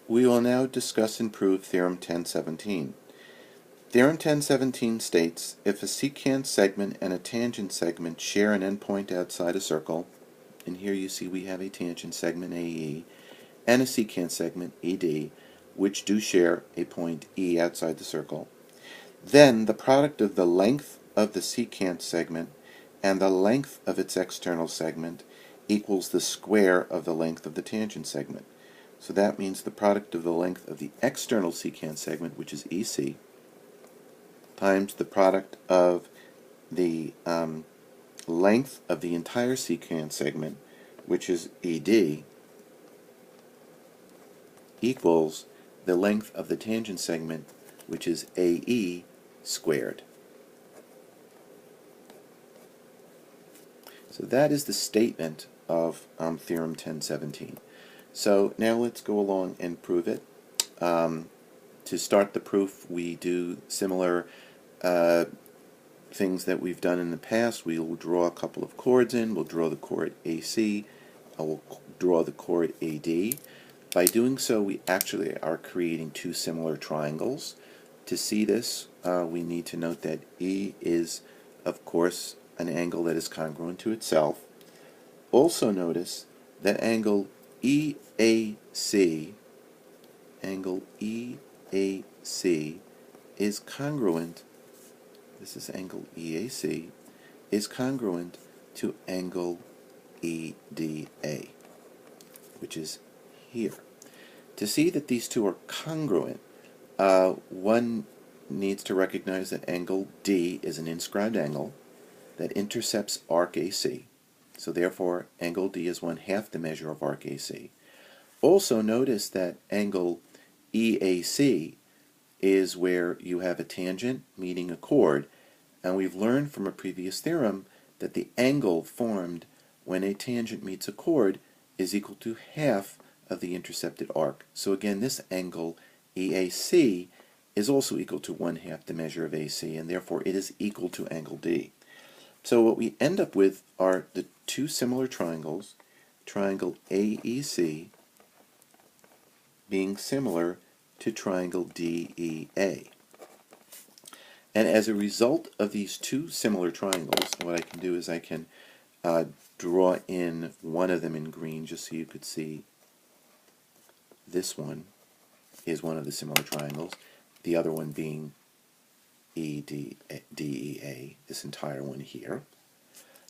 We will now discuss and prove Theorem 1017. Theorem 1017 states, if a secant segment and a tangent segment share an endpoint outside a circle, and here you see we have a tangent segment AE and a secant segment ED, which do share a point E outside the circle, then the product of the length of the secant segment and the length of its external segment equals the square of the length of the tangent segment. So that means the product of the length of the external secant segment, which is EC, times the product of the length of the entire secant segment, which is ED, equals the length of the tangent segment, which is AE squared. So that is the statement of Theorem 1017. So now let's go along and prove it. To start the proof, we do similar things that we've done in the past. We will draw a couple of chords in. We'll draw the chord AC. I will draw the chord AD. By doing so, we actually are creating two similar triangles. To see this, we need to note that E is, of course, an angle that is congruent to itself. Also notice that angle EAC is congruent, this is angle EAC, is congruent to angle EDA, which is here. To see that these two are congruent, one needs to recognize that angle D is an inscribed angle that intercepts arc AC. So therefore, angle D is 1/2 the measure of arc AC. Also notice that angle EAC is where you have a tangent meeting a chord, and we've learned from a previous theorem that the angle formed when a tangent meets a chord is equal to 1/2 of the intercepted arc. So again, this angle EAC is also equal to 1/2 the measure of AC, and therefore it is equal to angle D. So what we end up with are the two similar triangles, triangle AEC being similar to triangle DEA. And as a result of these two similar triangles, what I can do is I can draw in one of them in green just so you could see this one is one of the similar triangles, the other one being DEA, this entire one here.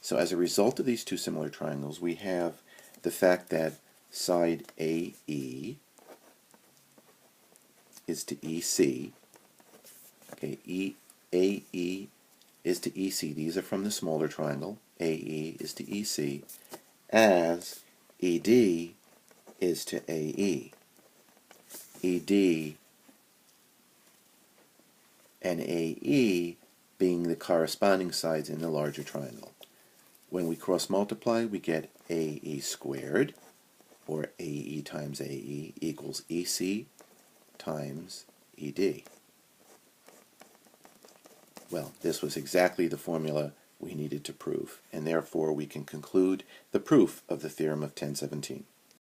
So as a result of these two similar triangles, we have the fact that side AE is to EC. Okay, AE is to EC. These are from the smaller triangle. AE is to EC, as ED is to AE. ED and AE being the corresponding sides in the larger triangle. When we cross multiply, we get AE squared, or AE times AE, equals EC times ED. Well, this was exactly the formula we needed to prove, and therefore we can conclude the proof of the theorem of 1017.